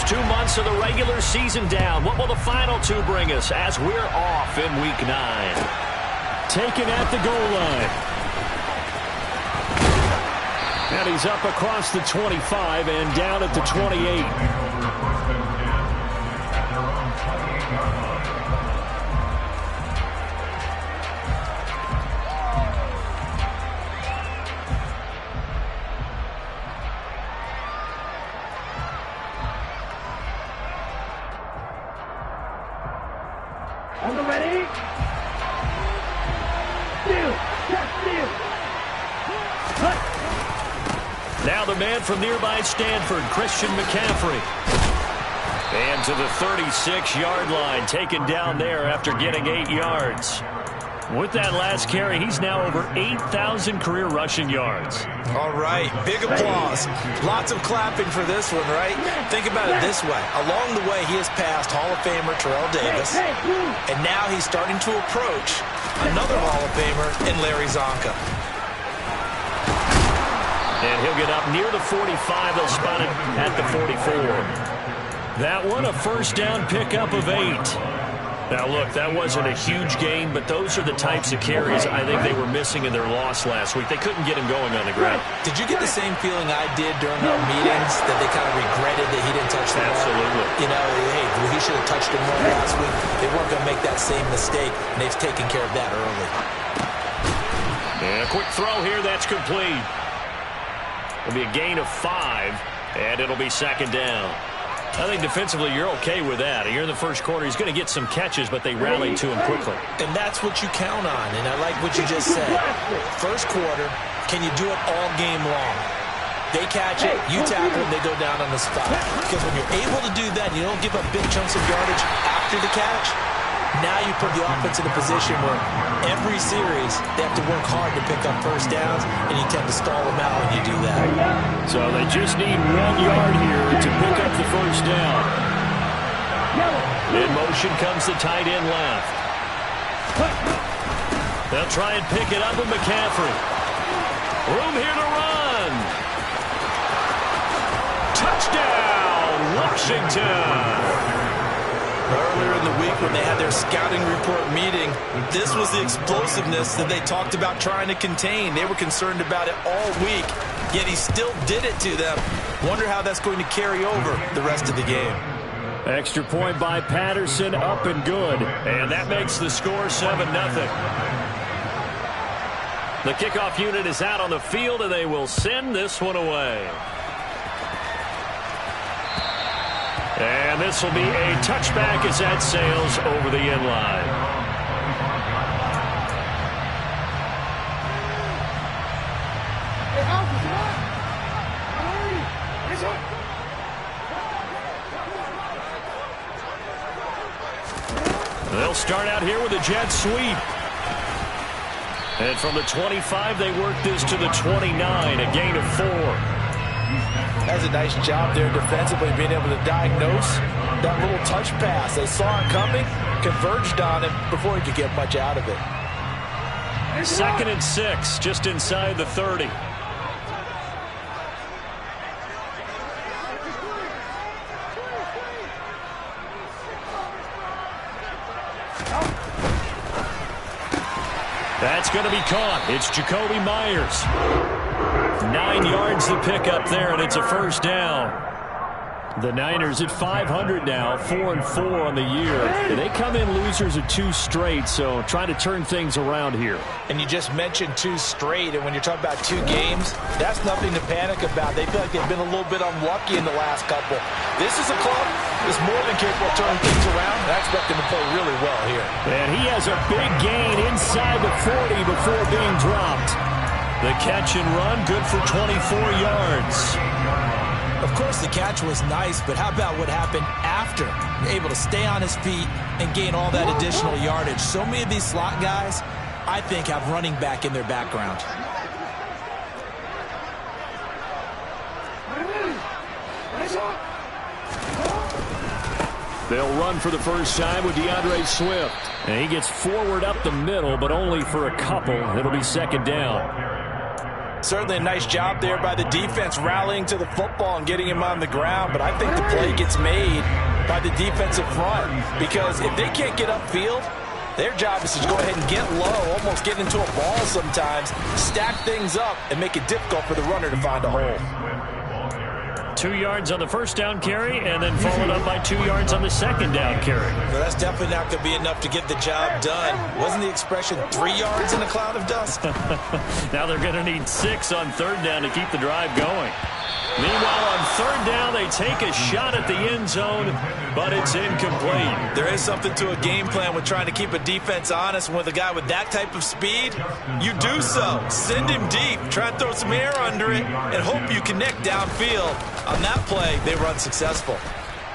First 2 months of the regular season down. What will the final two bring us as we're off in Week 9? Taken at the goal line. And he's up across the 25 and down at the 28. Now the man from nearby Stanford, Christian McCaffrey. And to the 36-yard line, taken down there after getting 8 yards. With that last carry, he's now over 8,000 career rushing yards. All right, big applause. Lots of clapping for this one, right? Think about it this way. Along the way, he has passed Hall of Famer Terrell Davis, and now he's starting to approach another Hall of Famer in Larry Zonka. And he'll get up near the 45. They'll spot it at the 44. That one, a first down pickup of 8. Now, look, that wasn't a huge gain, but those are the types of carries I think they were missing in their loss last week. They couldn't get him going on the ground. Did you get the same feeling I did during our meetings, that they kind of regretted that he didn't touch the ball? Absolutely. You know, hey, he should have touched him more last week. They weren't going to make that same mistake, and they've taken care of that early. And a quick throw here, that's complete. It'll be a gain of 5, and it'll be second down. I think defensively you're okay with that. Here in the first quarter, he's going to get some catches, but they rallied to him quickly. And that's what you count on, and I like what you just said. First quarter, can you do it all game long? They catch it, you tackle them, they go down on the spot. Because when you're able to do that, and you don't give up big chunks of yardage after the catch, now you put the offense in a position where every series they have to work hard to pick up first downs, and you tend to stall them out when you do that. So they just need 1 yard here to pick up the first down. In motion comes the tight end left. They'll try and pick it up with McCaffrey. Room here to run. Touchdown, Washington. Earlier in the week when they had their scouting report meeting, this was the explosiveness that they talked about trying to contain. They were concerned about it all week, yet he still did it to them. Wonder how that's going to carry over the rest of the game. Extra point by Patterson, up and good. And that makes the score 7-0. The kickoff unit is out on the field, and they will send this one away. And this will be a touchback as that sails over the end line. They'll start out here with a jet sweep. And from the 25, they work this to the 29, a gain of 4. That's a nice job there defensively, being able to diagnose that little touch pass. They saw it coming, converged on him before he could get much out of it. 2nd and 6, just inside the 30. That's going to be caught. It's Jacoby Myers. 9 yards to pick up there, and it's a first down. The Niners at 500 now, 4-4 on the year. They come in losers of 2 straight, so trying to turn things around here. And you just mentioned 2 straight, and when you're talking about 2 games, that's nothing to panic about. They feel like they've been a little bit unlucky in the last couple. This is a club that's more than capable of turning things around, and I expect them to play really well here. And he has a big gain inside the 40 before being dropped. The catch and run, good for 24 yards. Of course, the catch was nice, but how about what happened after? Able to stay on his feet and gain all that additional yardage. So many of these slot guys, I think, have running back in their background. They'll run for the first time with DeAndre Swift. And he gets forward up the middle, but only for a couple. It'll be second down. Certainly a nice job there by the defense rallying to the football and getting him on the ground, but I think the play gets made by the defensive front because if they can't get upfield, their job is to go ahead and get low, almost get into a ball sometimes, stack things up, and make it difficult for the runner to find a hole. 2 yards on the first down carry, and then followed up by 2 yards on the second down carry. Well, that's definitely not going to be enough to get the job done. Wasn't the expression 3 yards in a cloud of dust? Now they're going to need 6 on third down to keep the drive going. Meanwhile, on third down, they take a shot at the end zone, but it's incomplete. There is something to a game plan with trying to keep a defense honest. With a guy with that type of speed, you do so. Send him deep. Try and throw some air under it and hope you connect downfield. On that play, they were unsuccessful.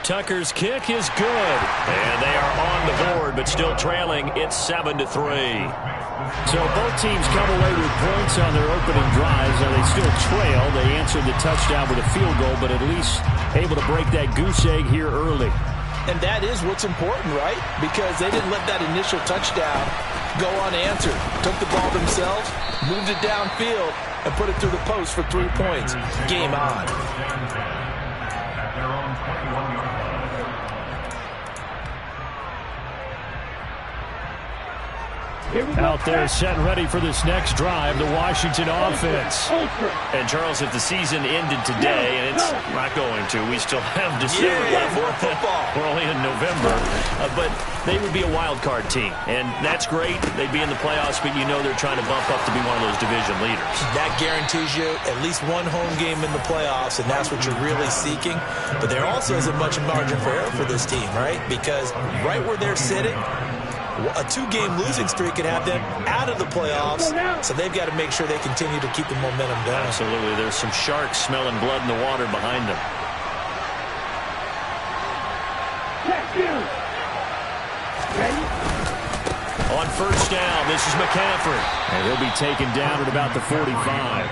Tucker's kick is good, and they are on the board, but still trailing. It's 7-3. So both teams come away with points on their opening drives. Now they still trail. They answered the touchdown with a field goal, but at least able to break that goose egg here early. And that is what's important, right? Because they didn't let that initial touchdown go unanswered. Took the ball themselves, moved it downfield, and put it through the post for 3 points. Game on. Out there set ready for this next drive, the Washington offense. And Charles, if the season ended today, and it's not going to, we still have December left. More football. We're only in November, but they would be a wild card team, and that's great. They'd be in the playoffs, but you know they're trying to bump up to be one of those division leaders. That guarantees you at least one home game in the playoffs, and that's what you're really seeking. But there also isn't much margin for error for this team, right? Because right where they're sitting, a 2-game losing streak could have them out of the playoffs, so they've got to make sure they continue to keep the momentum down. Absolutely. There's some sharks smelling blood in the water behind them. On first down, this is McCaffrey, and he'll be taken down at about the 45.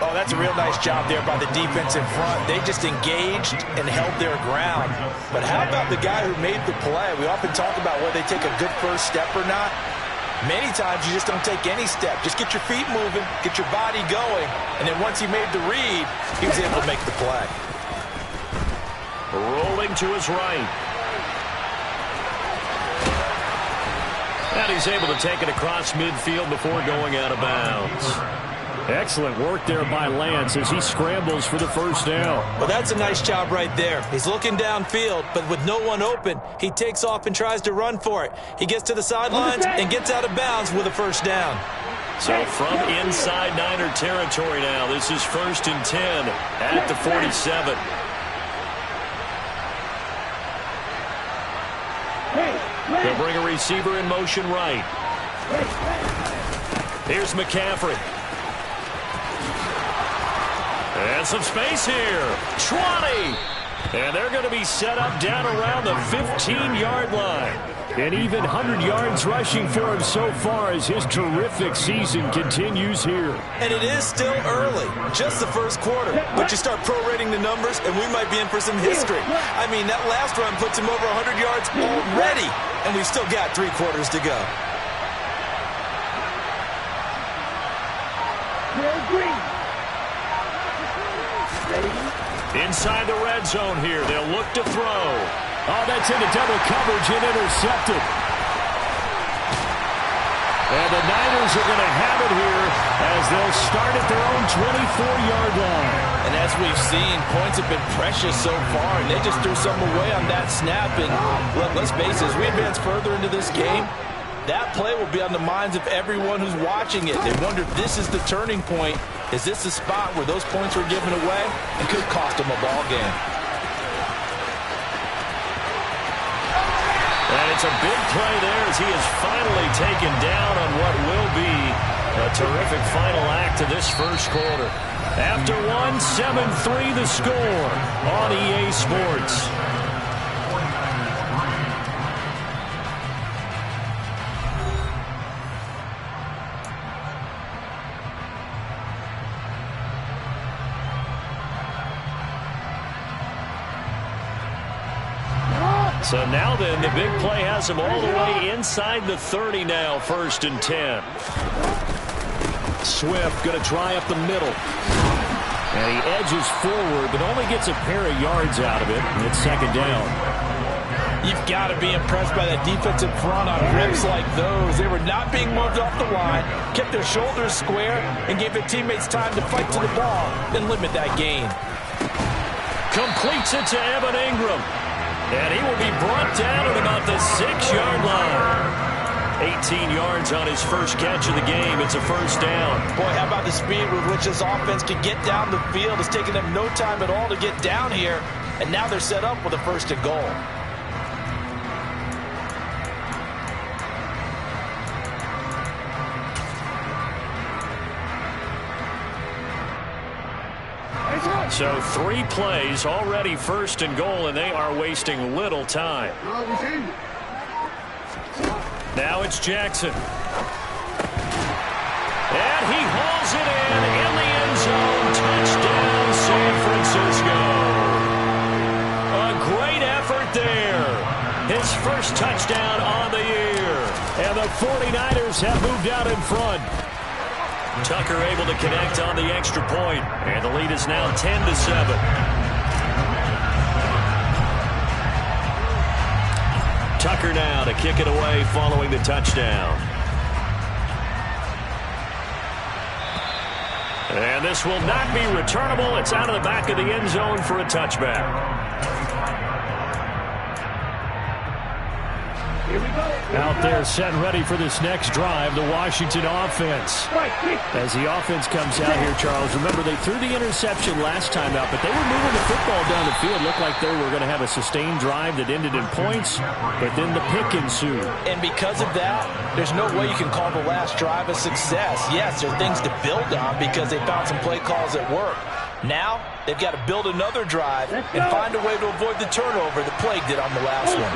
Oh, that's a real nice job there by the defense in front. They just engaged and held their ground. But how about the guy who made the play? We often talk about whether they take a good first step or not. Many times you just don't take any step. Just get your feet moving, get your body going, and then once he made the read, he was able to make the play. Rolling to his right. And he's able to take it across midfield before going out of bounds. Excellent work there by Lance as he scrambles for the first down. Well, that's a nice job right there. He's looking downfield, but with no one open, he takes off and tries to run for it. He gets to the sidelines and gets out of bounds with a first down. So from inside Niner territory now, this is 1st and 10 at the 47. They'll bring a receiver in motion right. Here's McCaffrey. And some space here. 20. And they're going to be set up down around the 15-yard line. And even 100 yards rushing for him so far as his terrific season continues here. And it is still early, just the first quarter. But you start prorating the numbers, and we might be in for some history. I mean, that last run puts him over 100 yards already, and we've still got 3 quarters to go. Inside the red zone here, they'll look to throw. Oh, that's into double coverage and intercepted. And the Niners are going to have it here as they'll start at their own 24-yard line. And as we've seen, points have been precious so far, and they just threw some away on that snap. And look, let's face it, as we advance further into this game, that play will be on the minds of everyone who's watching it. They wonder if this is the turning point. Is this the spot where those points were given away and could cost them a ball game? And it's a big play there as he is finally taken down on what will be a terrific final act of this first quarter. After one, 7-3 the score on EA Sports. So now then, the big play has him all the way inside the 30 now, 1st and 10. Swift going to try up the middle. And he edges forward, but only gets a pair of yards out of it. And it's second down. You've got to be impressed by that defensive front on rips like those. They were not being moved off the line, kept their shoulders square, and gave their teammates time to fight to the ball and limit that gain. Completes it to Evan Ingram. And he will be brought down at about the 6-yard line. 18 yards on his first catch of the game. It's a first down. Boy, how about the speed with which this offense can get down the field? It's taken them no time at all to get down here, and now they're set up with a first and goal. So 3 plays, already first and goal, and they are wasting little time. Now it's Jackson. And he hauls it in the end zone. Touchdown, San Francisco. A great effort there. His first touchdown on the year. And the 49ers have moved out in front. Tucker able to connect on the extra point, and the lead is now 10-7. Tucker now to kick it away following the touchdown. And this will not be returnable. It's out of the back of the end zone for a touchback. Out there set and ready for this next drive, the Washington offense. As the offense comes out here, Charles, remember they threw the interception last time out, but they were moving the football down the field. Looked like they were going to have a sustained drive that ended in points, but then the pick ensued. And because of that, there's no way you can call the last drive a success. Yes, there are things to build on because they found some play calls that work. Now, they've got to build another drive and find a way to avoid the turnover the Plague did on the last one.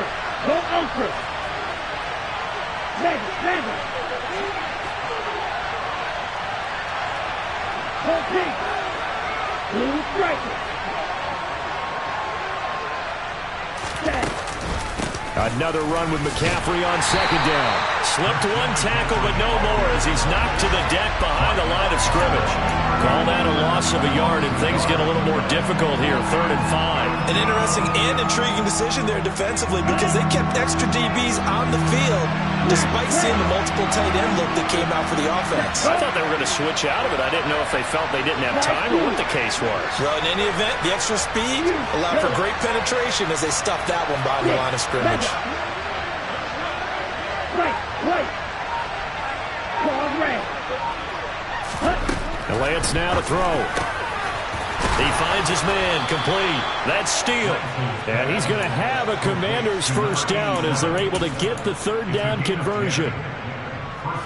Another run with McCaffrey on second down. Slipped one tackle, but no more as he's knocked to the deck behind the line of scrimmage. Call that a loss of a yard, and things get a little more difficult here, 3rd and 5. An interesting and intriguing decision there defensively because they kept extra DBs on the field despite seeing the multiple tight end look that came out for the offense. I thought they were going to switch out of it. I didn't know if they felt they didn't have time or what the case was. Well, in any event, the extra speed allowed for great penetration as they stuffed that one behind the line of scrimmage. And Lance now to throw. He finds his man, complete. That's Steele. And he's going to have a Commanders first down as they're able to get the 3rd down conversion.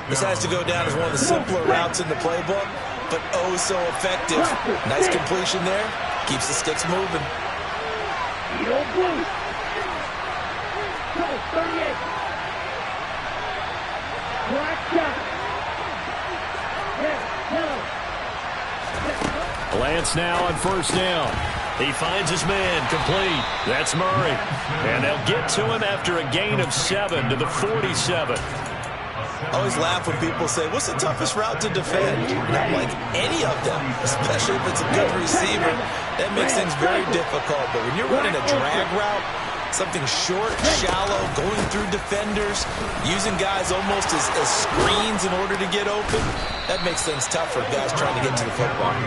This has to go down as one of the simpler routes in the playbook, but oh so effective. Nice completion there. Keeps the sticks moving. Lance now on first down. He finds his man, complete. That's Murray. And they'll get to him after a gain of 7 to the 47. I always laugh when people say, what's the toughest route to defend? And I'm like, any of them, especially if it's a good receiver. That makes things very difficult. But when you're running a drag route, something short, shallow, going through defenders, using guys almost as screens in order to get open, that makes things tough for guys trying to get to the football.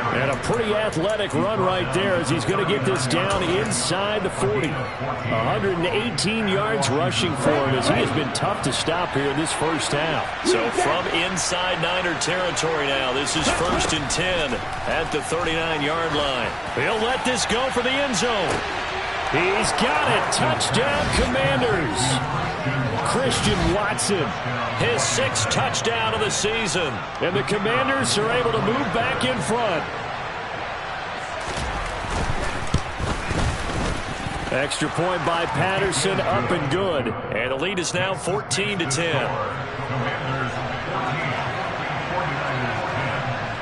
And a pretty athletic run right there as he's going to get this down inside the 40. 118 yards rushing for him as he has been tough to stop here in this first half. So from inside Niner territory now, this is 1st and 10 at the 39-yard line. He'll let this go for the end zone. He's got it. Touchdown, Commanders. Christian Watson. His 6th touchdown of the season. And the Commanders are able to move back in front. Extra point by Patterson, up and good. And the lead is now 14-10.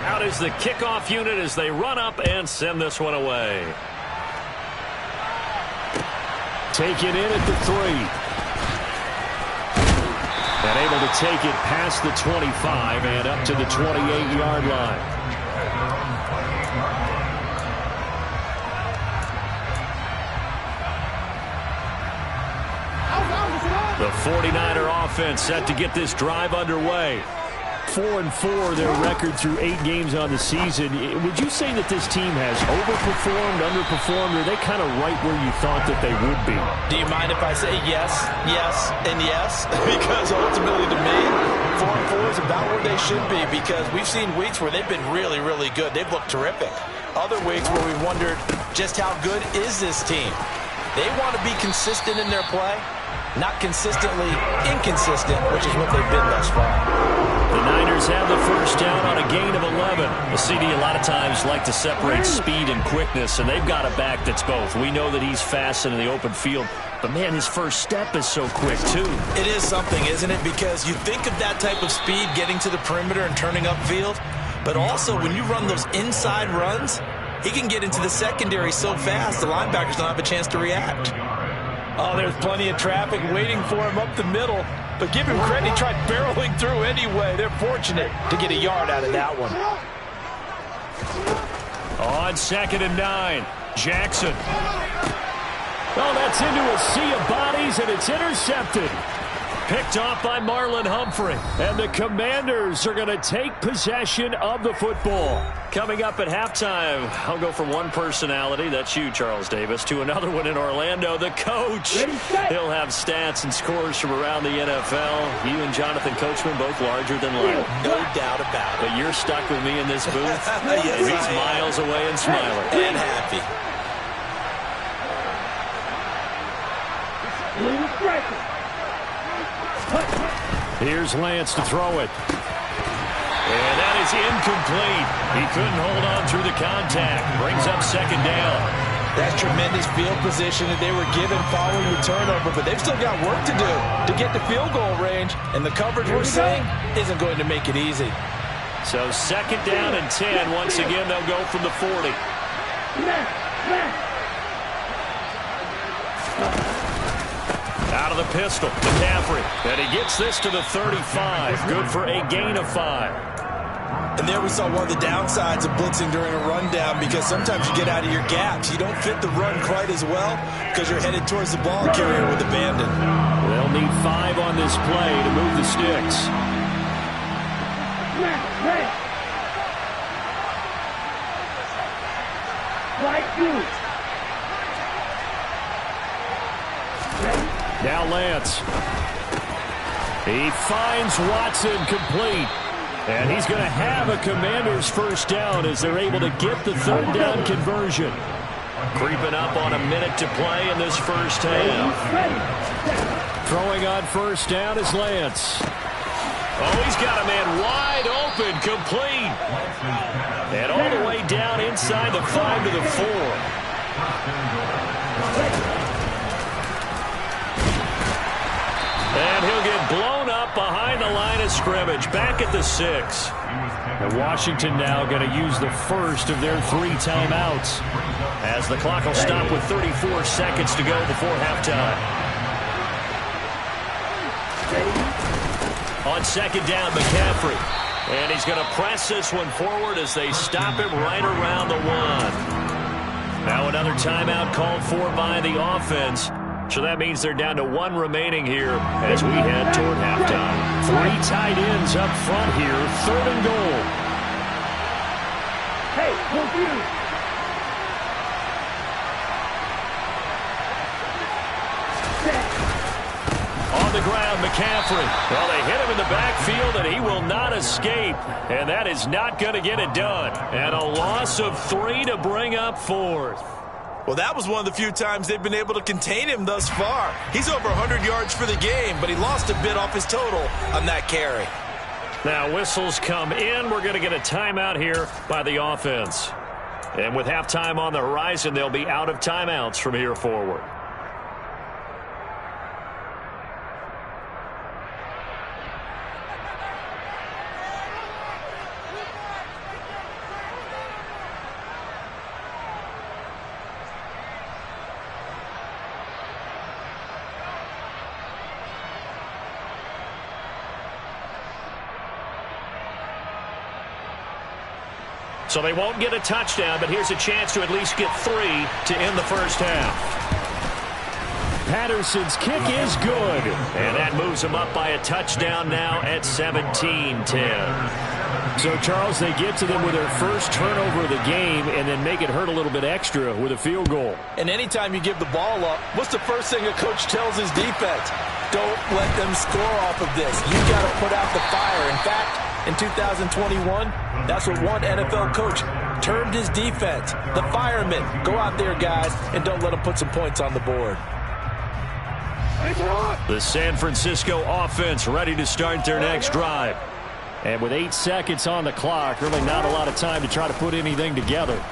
Out is the kickoff unit as they run up and send this one away. Taken in at the 3. And able to take it past the 25 and up to the 28-yard line. The 49er offense set to get this drive underway. 4-4 their record through 8 games on the season. Would you say that this team has overperformed, underperformed, or are they kind of right where you thought that they would be? Do you mind if I say yes, yes, and yes? Because ultimately to me, 4-4 is about where they should be, because we've seen weeks where they've been really, really good. They've looked terrific. Other weeks where we wondered just how good is this team. They want to be consistent in their play, not consistently inconsistent, which is what they've been thus far. The Niners have the first down on a gain of 11. The CD a lot of times like to separate speed and quickness, and they've got a back that's both. We know that he's fast in the open field, but, man, his first step is so quick, too. It is something, isn't it? Because you think of that type of speed getting to the perimeter and turning upfield, but also when you run those inside runs, he can get into the secondary so fast the linebackers don't have a chance to react. Oh, there's plenty of traffic waiting for him up the middle. But give him credit, he tried barreling through anyway. They're fortunate to get a yard out of that one. On 2nd and 9, Jackson. Oh, that's into a sea of bodies, and it's intercepted. Picked off by Marlon Humphrey. And the Commanders are going to take possession of the football. Coming up at halftime, I'll go from one personality, that's you, Charles Davis, to another one in Orlando, the coach. He'll have stats and scores from around the NFL. You and Jonathan Coachman both larger than life. No doubt about it. But you're stuck with me in this booth. Yes, and he's miles away and smiling. And happy. Here's Lance to throw it. And that is incomplete. He couldn't hold on through the contact. Brings up 2nd down. That's tremendous field position that they were given following the turnover, but they've still got work to do to get to field goal range, and the coverage we're seeing isn't going to make it easy. So 2nd down and 10. Once again, they'll go from the 40. Out of the pistol, McCaffrey. And he gets this to the 35. Good for a gain of 5. And there we saw one of the downsides of blitzing during a rundown, because sometimes you get out of your gaps. You don't fit the run quite as well because you're headed towards the ball carrier with abandon. They'll need 5 on this play to move the sticks. Now Lance. He finds Watson complete. And he's going to have a Commanders first down as they're able to get the 3rd down conversion. Creeping up on a minute to play in this first half. Throwing on first down is Lance. Oh, he's got a man wide open, complete. And all the way down inside the 5 to the 4. And he'll get blown up behind the line of scrimmage, back at the 6. And Washington now going to use the first of their 3 timeouts, as the clock will stop with 34 seconds to go before halftime. On 2nd down, McCaffrey. And he's going to press this one forward as they stop him right around the 1. Now another timeout called for by the offense. So that means they're down to 1 remaining here as we head toward halftime. 3 tight ends up front here, 3rd and goal. Hey, on the ground, McCaffrey. Well, they hit him in the backfield, and he will not escape. And that is not going to get it done. And a loss of 3 to bring up 4th. Well, that was one of the few times they've been able to contain him thus far. He's over 100 yards for the game, but he lost a bit off his total on that carry. Now whistles come in. We're going to get a timeout here by the offense. And with halftime on the horizon, they'll be out of timeouts from here forward. So they won't get a touchdown, but here's a chance to at least get 3 to end the first half. Patterson's kick is good. And that moves them up by a touchdown now at 17-10. So, Charles, they get to them with their first turnover of the game and then make it hurt a little bit extra with a field goal. And anytime you give the ball up, what's the first thing a coach tells his defense? Don't let them score off of this. You've got to put out the fire. In fact, in 2021, that's what one NFL coach termed his defense. The firemen. Go out there, guys, and don't let them put some points on the board. The San Francisco offense ready to start their next drive. And with 8 seconds on the clock, really not a lot of time to try to put anything together.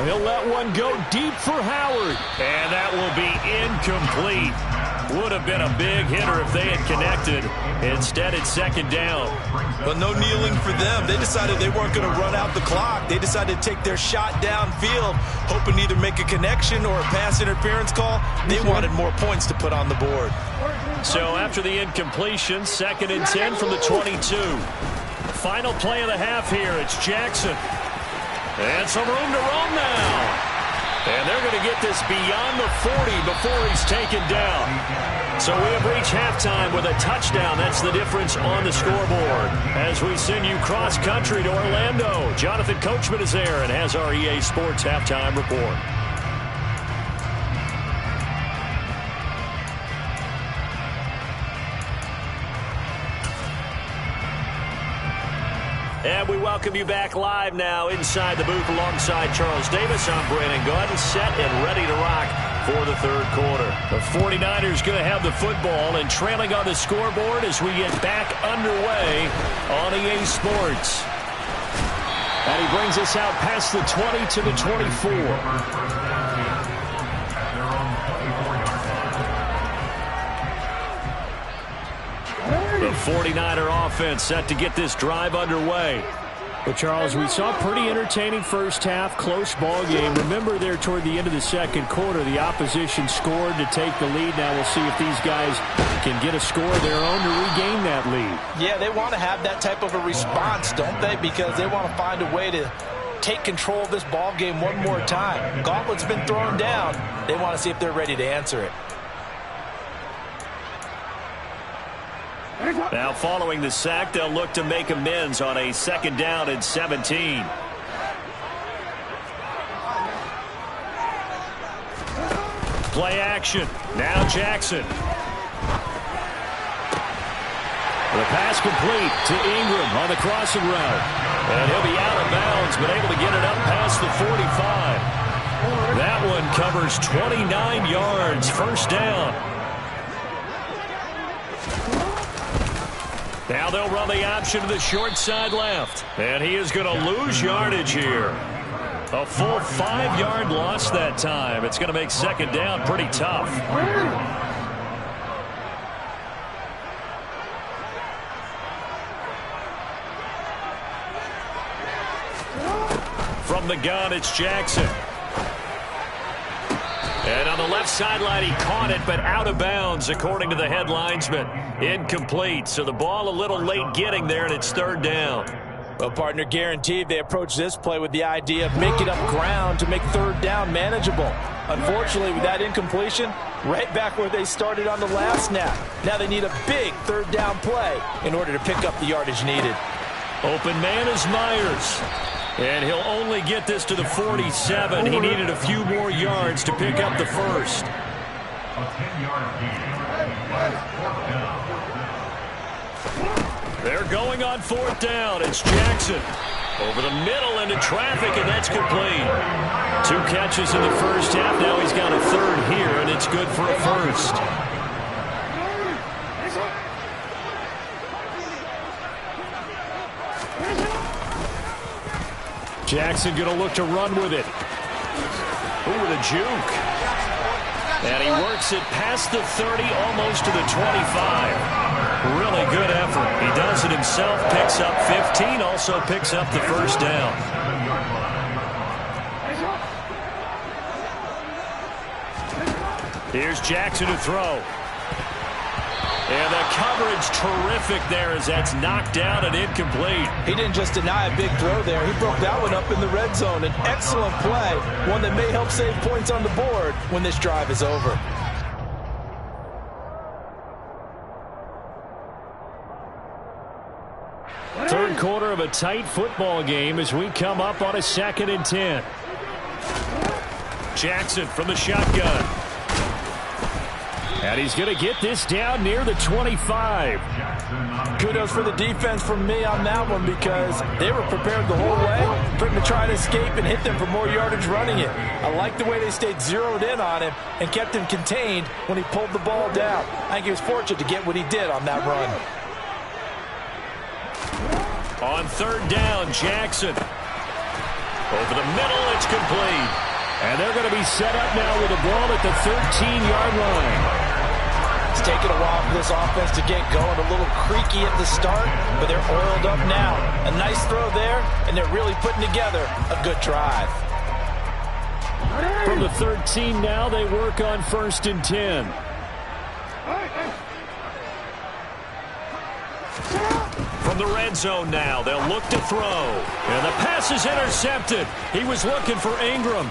He'll let one go deep for Howard. And that will be incomplete. Would have been a big hitter if they had connected. Instead, it's second down. But no kneeling for them. They decided they weren't going to run out the clock. They decided to take their shot downfield, hoping to either make a connection or a pass interference call. They wanted more points to put on the board. So after the incompletion, 2nd and 10 from the 22. Final play of the half here. It's Jackson. And some room to roam now. And they're going to get this beyond the 40 before he's taken down. So we have reached halftime with a touchdown. That's the difference on the scoreboard. As we send you cross-country to Orlando, Jonathan Coachman is there and has our EA Sports halftime report. And we welcome you back live now inside the booth alongside Charles Davis. I'm Brandon Gunn, set and ready to rock for the third quarter. The 49ers going to have the football and trailing on the scoreboard as we get back underway on EA Sports. And he brings us out past the 20 to the 24. The 49er offense set to get this drive underway. Well, Charles, we saw a pretty entertaining first half, close ball game. Remember there toward the end of the second quarter, the opposition scored to take the lead. Now we'll see if these guys can get a score of their own to regain that lead. Yeah, they want to have that type of a response, don't they? Because they want to find a way to take control of this ball game one more time. Gauntlet's been thrown down. They want to see if they're ready to answer it. Now following the sack, they'll look to make amends on a 2nd down and 17. Play action. Now Jackson. The pass complete to Ingram on the crossing route. And he'll be out of bounds, but able to get it up past the 45. That one covers 29 yards. First down. Now they'll run the option to the short side left. And he is going to lose yardage here. A full 5-yard loss that time. It's going to make 2nd down pretty tough. From the gun, it's Jackson. And on the left sideline, he caught it, but out of bounds, according to the head linesman. Incomplete, so the ball a little late getting there, and it's 3rd down. Well, partner, guaranteed they approach this play with the idea of making up ground to make 3rd down manageable. Unfortunately, with that incompletion, right back where they started on the last snap. Now they need a big 3rd down play in order to pick up the yardage needed. Open man is Myers. And he'll only get this to the 47. He needed a few more yards to pick up the first. They're going on 4th down. It's Jackson. Over the middle into traffic, and that's complete. 2 catches in the first half. Now he's got a 3rd here, and it's good for a first. Jackson going to look to run with it. Ooh, with a juke. And he works it past the 30, almost to the 25. Really good effort. He does it himself, picks up 15, also picks up the first down. Here's Jackson to throw. And the coverage terrific there as that's knocked down and incomplete. He didn't just deny a big throw there. He broke that one up in the red zone. An excellent play, one that may help save points on the board when this drive is over. Third quarter of a tight football game as we come up on a 2nd and 10. Jackson from the shotgun. And he's going to get this down near the 25. Kudos for the defense from me on that one because they were prepared the whole way for him to try to escape and hit them for more yardage running it. I like the way they stayed zeroed in on him and kept him contained when he pulled the ball down. I think he was fortunate to get what he did on that run. On 3rd down, Jackson. Over the middle, it's complete. And they're going to be set up now with the ball at the 13-yard line. It's taken a while for this offense to get going. A little creaky at the start, but they're oiled up now. A nice throw there, and they're really putting together a good drive. From the 13 now, they work on 1st and 10. From the red zone now, they'll look to throw. And the pass is intercepted. He was looking for Ingram.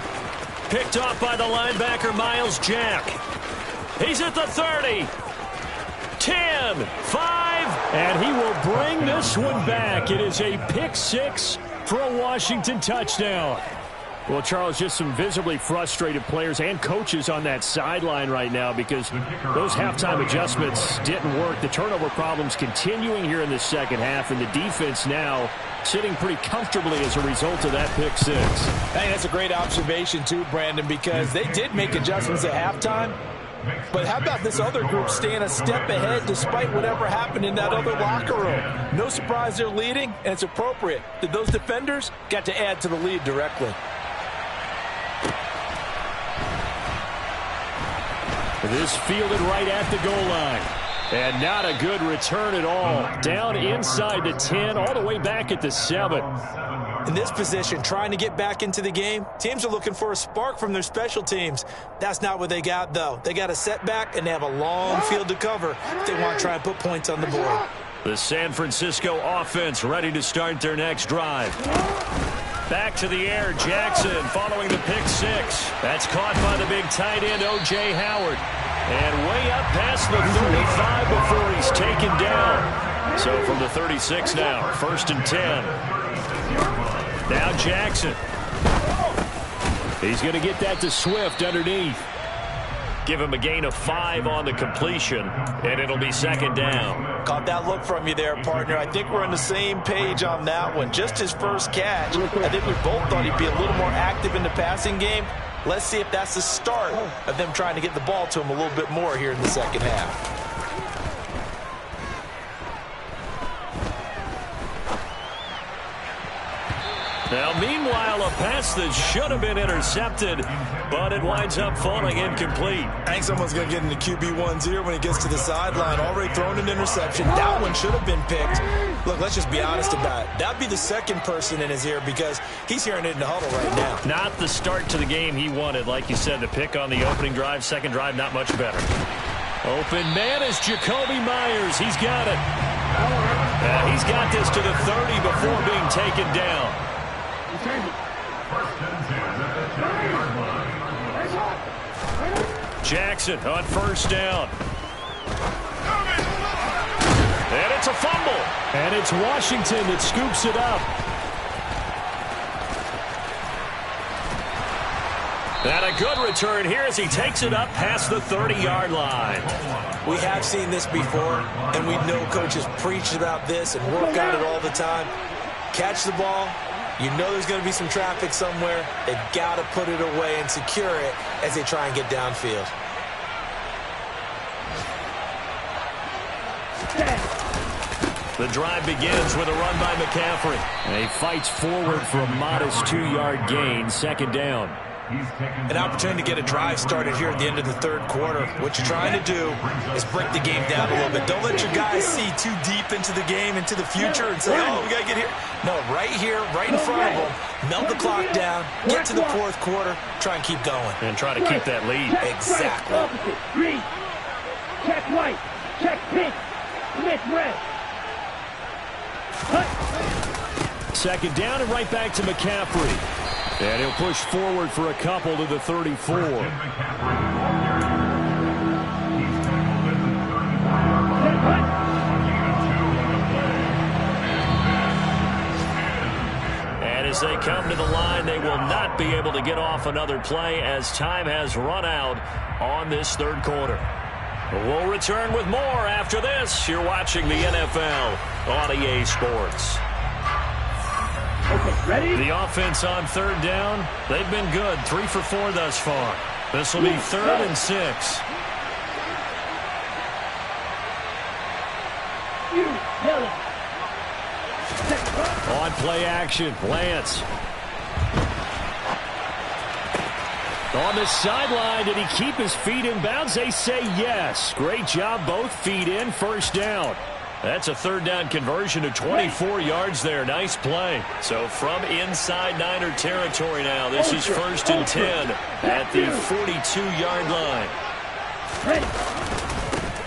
Picked off by the linebacker, Myles Jack. He's at the 30. 10, 5. And he will bring this one back. It is a pick 6 for a Washington touchdown. Well, Charles, just some visibly frustrated players and coaches on that sideline right now because those halftime adjustments didn't work. The turnover problems continuing here in the second half, and the defense now sitting pretty comfortably as a result of that pick 6. I think that's a great observation too, Brandon, because they did make adjustments at halftime. But how about this other group staying a step ahead despite whatever happened in that other locker room? No surprise they're leading, and it's appropriate that those defenders got to add to the lead directly. This fielded right at the goal line. And not a good return at all. Down inside the 10, all the way back at the 7. In this position, trying to get back into the game, teams are looking for a spark from their special teams. That's not what they got, though. They got a setback, and they have a long field to cover if they want to try and put points on the board. The San Francisco offense ready to start their next drive. Back to the air, Jackson following the pick 6. That's caught by the big tight end, O.J. Howard. And way up past the 35 before he's taken down. So from the 36 now, 1st and 10. Now Jackson. He's going to get that to Swift underneath. Give him a gain of 5 on the completion, and it'll be 2nd down. Caught that look from you there, partner. I think we're on the same page on that one. Just his first catch. I think we both thought he'd be a little more active in the passing game. Let's see if that's the start of them trying to get the ball to him a little bit more here in the second half. Now, meanwhile, a pass that should have been intercepted, but it winds up falling incomplete. I think someone's going to get into QB1-0 when he gets to the sideline. Already thrown an interception. That one should have been picked. Look, let's just be honest about it. That'd be the second person in his ear because he's hearing it in the huddle right now. Not the start to the game he wanted. Like you said, the pick on the opening drive, second drive, not much better. Open man is Jakobi Meyers. He's got it. He's got this to the 30 before being taken down. Jackson on 1st down. And it's a fumble. And it's Washington that scoops it up. And a good return here as he takes it up past the 30-yard line. We have seen this before, and we know coaches preach about this and work on it all the time. Catch the ball. You know there's going to be some traffic somewhere. They've got to put it away and secure it as they try and get downfield. The drive begins with a run by McCaffrey. And he fights forward for a modest 2-yard gain, 2nd down. An opportunity to get a drive started here at the end of the third quarter. What you're trying to do is break the game down a little bit. Don't let your guys see too deep into the game, into the future, and say, oh, we got to get here. No, right here, right in front of them. Melt the clock down, get to the fourth quarter, try and keep going. And try to keep that lead. Exactly. Check right. Check pitch. Second down and right back to McCaffrey. And he'll push forward for a couple to the 34. And as they come to the line, they will not be able to get off another play as time has run out on this third quarter. We'll return with more after this. You're watching the NFL on EA Sports. Okay, ready? The offense on third down, they've been good. 3 for 4 thus far. This will be 3rd and 6. On play action, Lance. On the sideline, did he keep his feet in bounds? They say yes. Great job, both feet in, first down. That's a third down conversion to 24 yards there. Nice play. So from inside Niner territory now, this is 1st and 10 at the 42-yard line.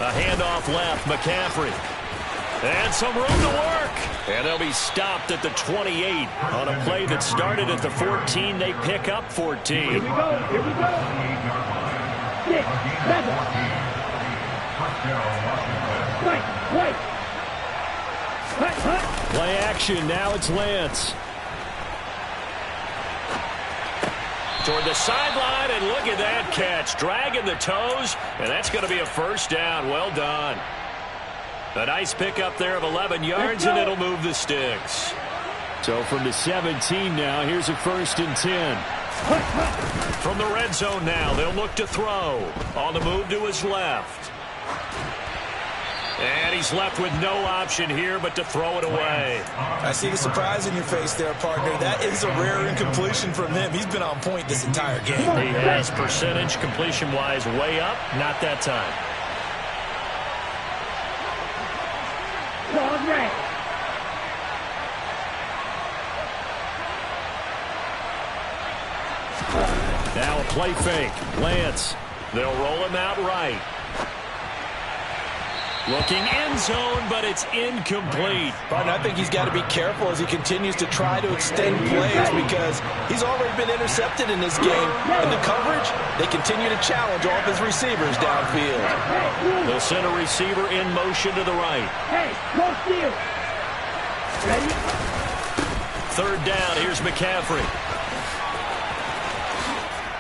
A handoff left, McCaffrey. And some room to work. And they'll be stopped at the 28 on a play that started at the 14. They pick up 14. Here we go. Here we go. 6, 7. Wait. Play action. Now it's Lance. Toward the sideline, and look at that catch. Dragging the toes, and that's going to be a first down. Well done. A nice pickup there of 11 yards, and it'll move the sticks. So from the 17 now, here's a 1st and 10. From the red zone now, they'll look to throw. On the move to his left. And he's left with no option here but to throw it away. I see the surprise in your face there, partner. That is a rare incompletion from him. He's been on point this entire game. He has percentage completion-wise way up. Not that time. Now a play fake. Lance. They'll roll him out right. Looking end zone, but it's incomplete. Partner, I think he's got to be careful as he continues to try to extend plays because he's already been intercepted in this game. And the coverage, they continue to challenge all of his receivers downfield. They'll send a receiver in motion to the right. Hey, go steal. Ready? Third down, here's McCaffrey.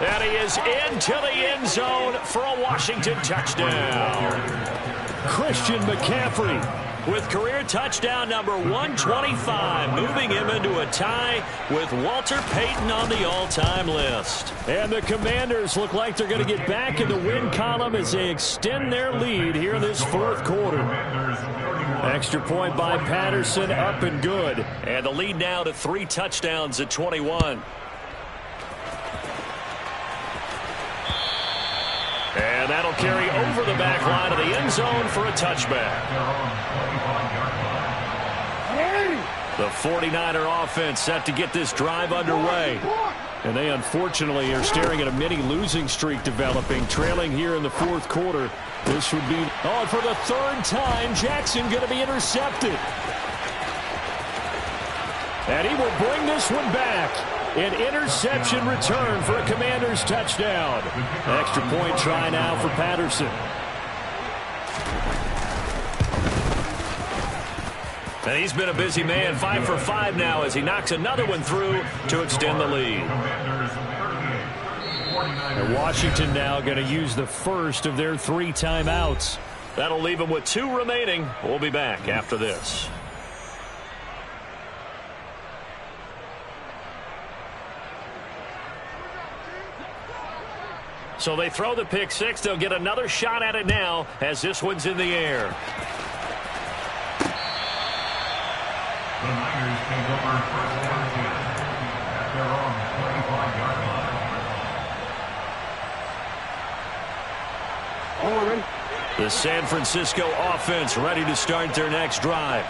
And he is into the end zone for a Washington touchdown. Christian McCaffrey with career touchdown number 125, moving him into a tie with Walter Payton on the all-time list. And the Commanders look like they're going to get back in the win column as they extend their lead here in this fourth quarter. Extra point by Patterson, up and good. And the lead now to 3 touchdowns at 21. And that'll carry over the back line of the end zone for a touchback. The 49er offense set to get this drive underway. And they unfortunately are staring at a mini losing streak developing, trailing here in the fourth quarter. This would be on for the 3rd time. Jackson going to be intercepted. And he will bring this one back. An interception return for a Commanders touchdown. Extra point try now for Patterson. And he's been a busy man, 5 for 5 now as he knocks another one through to extend the lead. And Washington now going to use the first of their 3 timeouts. That'll leave them with 2 remaining. We'll be back after this. So they throw the pick 6. They'll get another shot at it now as this one's in the air. The Niners take over first and 10 at their own 25-yard line. The San Francisco offense ready to start their next drive.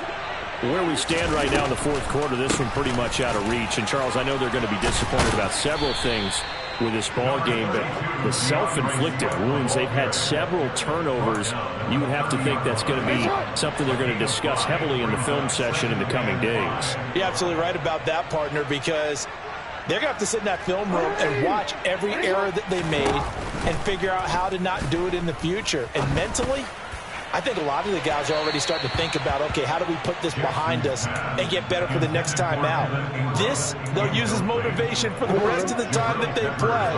Where we stand right now in the fourth quarter, this one pretty much out of reach. And, Charles, I know they're going to be disappointed about several things. with this ball game, but the self-inflicted wounds, they've had several turnovers. You would have to think that's going to be something they're going to discuss heavily in the film session in the coming days. You're absolutely right about that, partner, because they're going to have to sit in that film room and watch every error that they made and figure out how to not do it in the future. And mentally, I think a lot of the guys are already starting to think about, okay, how do we put this behind us and get better for the next time out? This, they'll use as motivation for the rest of the time that they play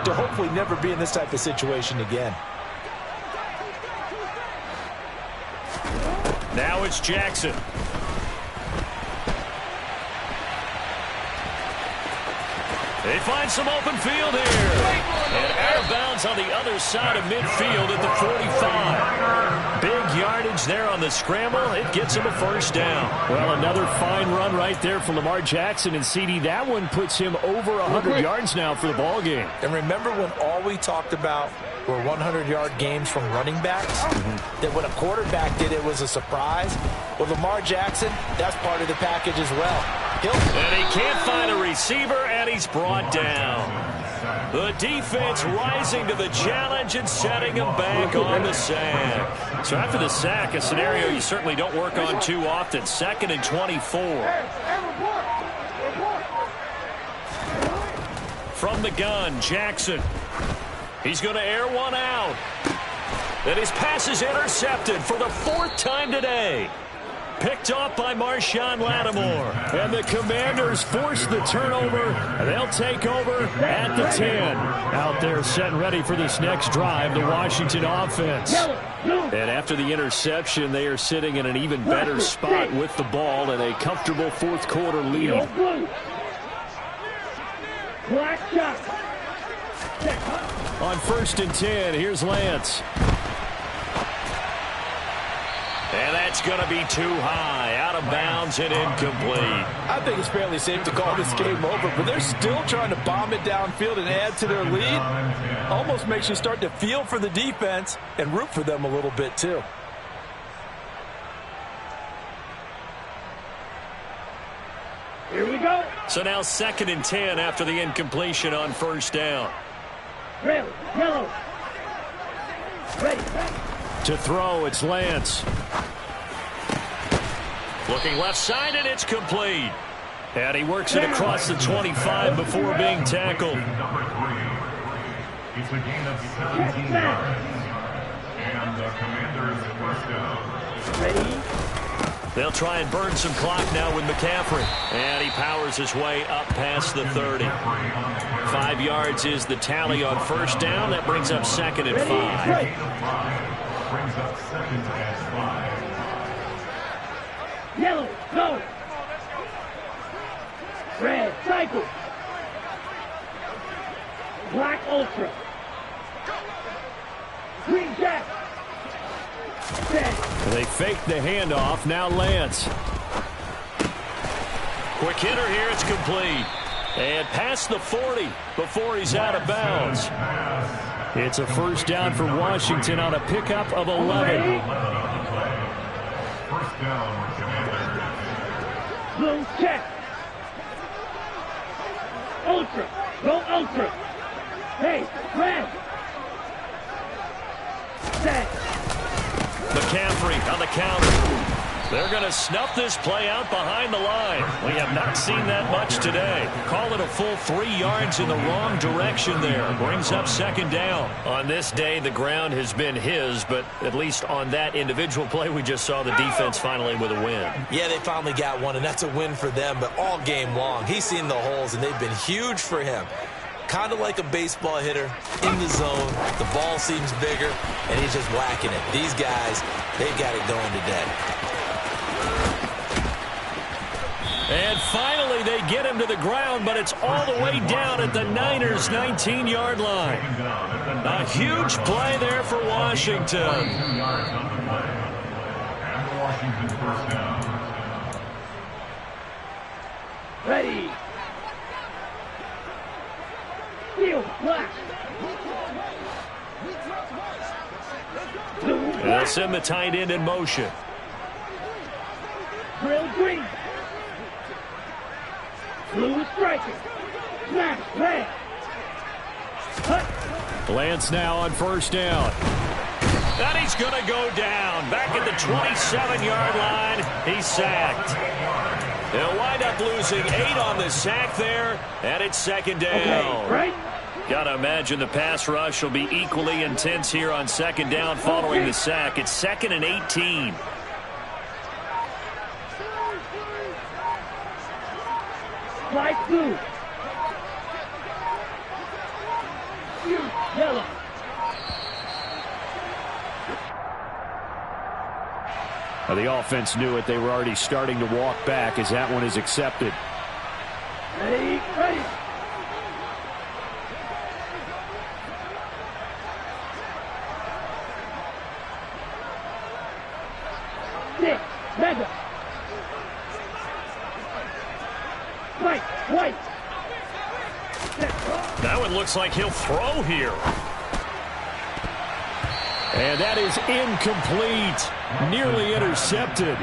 to hopefully never be in this type of situation again. Now it's Jackson. They find some open field here. And out of bounds on the other side of midfield at the 45. Big yardage there on the scramble. It gets him a first down. Well, another fine run right there for Lamar Jackson. And CD, that one puts him over 100 yards now for the ball game. And remember when all we talked about were 100-yard games from running backs? That when a quarterback did it was a surprise? Well, Lamar Jackson, that's part of the package as well. And he can't find a receiver, and he's brought down. The defense rising to the challenge and setting him back on the sack. So after the sack, a scenario you certainly don't work on too often. 2nd and 24. From the gun, Jackson. He's going to air one out. And his pass is intercepted for the 4th time today. Picked off by Marshawn Lattimore. And the Commanders force the turnover. They'll take over at the 10. Out there set and ready for this next drive, the Washington offense. And after the interception, they are sitting in an even better spot with the ball and a comfortable 4th quarter lead. On 1st and 10, here's Lance. And that's going to be too high, out of bounds and incomplete. I think it's fairly safe to call this game over, but they're still trying to bomb it downfield and add to their lead. Almost makes you start to feel for the defense and root for them a little bit too. Here we go. So now 2nd and 10 after the incompletion on 1st down. Red, yellow. Ready. To throw, it's Lance. Looking left side, and it's complete. And he works it across the 25 before being tackled. It's a gain of 17 yards. And the Commanders first down. Ready. They'll try and burn some clock now with McCaffrey. And he powers his way up past the 30. 5 yards is the tally on 1st down. That brings up 2nd and 5. Brings up 2nd and 5. Yellow, go. Red, cycle. Black, ultra. Green, jack. Set. They fake the handoff. Now Lance. Quick hitter here. It's complete. And past the 40 before he's out of bounds. It's a first down for Washington on a pickup of 11. First down, Commanders. Blue, check. Ultra, go ultra. Hey, red. Set. McCaffrey on the counter. They're going to snuff this play out behind the line. We have not seen that much today. Call it a full 3 yards in the wrong direction there. Brings up 2nd down. On this day, the ground has been his, but at least on that individual play, we just saw the defense finally with a win. Yeah, they finally got one, and that's a win for them, but all game long, he's seen the holes, and they've been huge for him. Kind of like a baseball hitter in the zone. The ball seems bigger, and he's just whacking it. These guys, they've got it going today. And finally, they get him to the ground, but it's all the way down at the Niners' 19-yard line. A huge play there for Washington. 2 yards on the play. And the Washington first down. Ready. Steel, black. Blue, They'll black. send the tight end in motion. Drill, green. Blue striker. Smash, red. Lance now on first down. And he's going to go down. Back at the 27-yard line. He's sacked. They'll wind up losing 8 on the sack there. And it's second down. Okay, right? Got to imagine the pass rush will be equally intense here on second down following the sack. It's 2nd and 18. Light blue. Yellow. Now, the offense knew it. They were already starting to walk back as that one is accepted. Ready, ready. Nick, Mega. White, white. That one looks like he'll throw here. And that is incomplete. Nearly intercepted.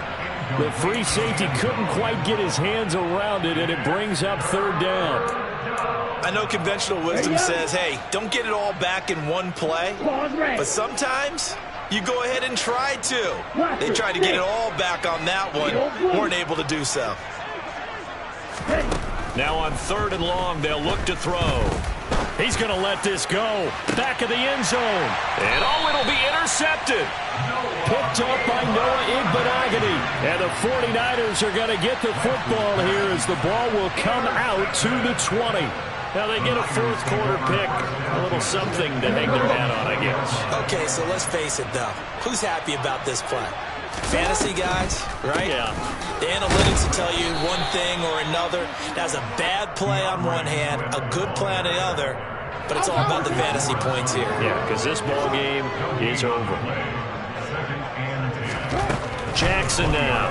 The free safety couldn't quite get his hands around it, and it brings up third down. I know conventional wisdom says, hey, don't get it all back in one play. But sometimes you go ahead and try to. They tried to get it all back on that one. Weren't able to do so. Now on 3rd and long, they'll look to throw. He's going to let this go. Back of the end zone. And it'll be intercepted. Picked up by Noah Igbenogany. And the 49ers are going to get the football here as the ball will come out to the 20. Now they get a 4th quarter pick. A little something to hang their hat on, I guess. Okay, so let's face it, though. Who's happy about this play? Fantasy guys, right? Yeah. The analytics will tell you one thing or another. That's a bad play on one hand, a good play on the other, but it's all about the fantasy points here. Yeah, because this ball game is over. Jackson now.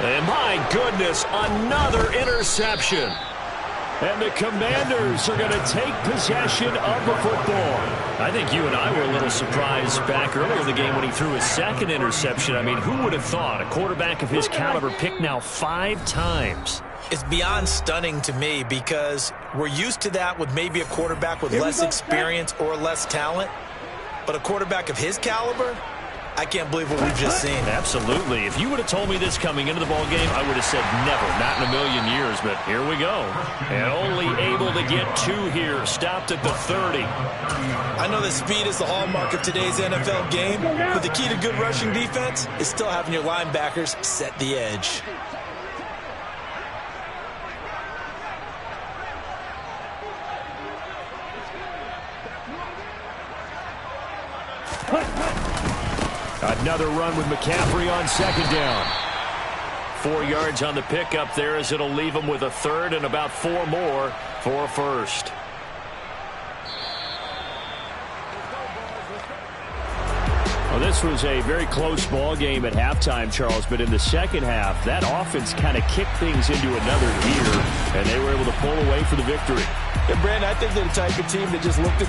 And my goodness, another interception. And the Commanders are going to take possession of the football. I think you and I were a little surprised back earlier in the game when he threw his 2nd interception. I mean, who would have thought a quarterback of his caliber picked now 5 times? It's beyond stunning to me because we're used to that with maybe a quarterback with less experience or less talent. But a quarterback of his caliber, I can't believe what we've just seen. Absolutely. If you would have told me this coming into the ball game, I would have said never, not in a million years. But here we go. And only able to get 2 here. Stopped at the 30. I know that speed is the hallmark of today's NFL game, but the key to good rushing defense is still having your linebackers set the edge. Another run with McCaffrey on 2nd down. 4 yards on the pickup there as it'll leave him with a 3rd and about 4 more for a 1st. Well, this was a very close ball game at halftime, Charles, but in the second half, that offense kind of kicked things into another gear, and they were able to pull away for the victory. Yeah, Brandon, I think they're the type of team that just looked at